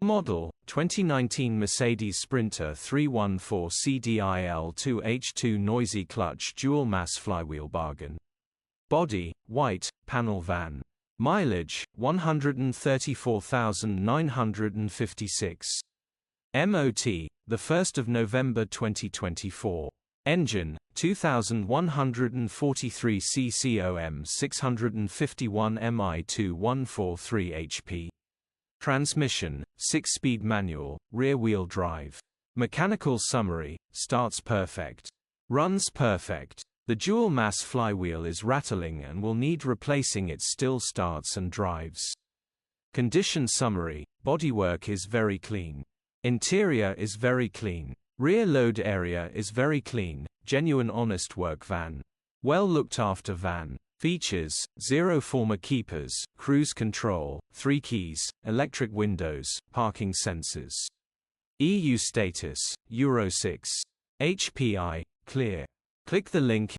Model, 2019 Mercedes Sprinter 314 CDIL2H2 noisy clutch dual mass flywheel bargain. Body, white, panel van. Mileage, 134,956. MOT, 1st of November 2024. Engine, 2143 cc OM651 MI2 143 HP. Transmission, 6-speed manual, rear-wheel drive. Mechanical summary, starts perfect. Runs perfect. The dual-mass flywheel is rattling and will need replacing. It still starts and drives. Condition summary, bodywork is very clean. Interior is very clean. Rear load area is very clean, genuine honest work van. Well looked after van. Features, 0 former keepers, cruise control, 3 keys, electric windows, parking sensors. EU status, Euro 6. HPI, clear. Click the link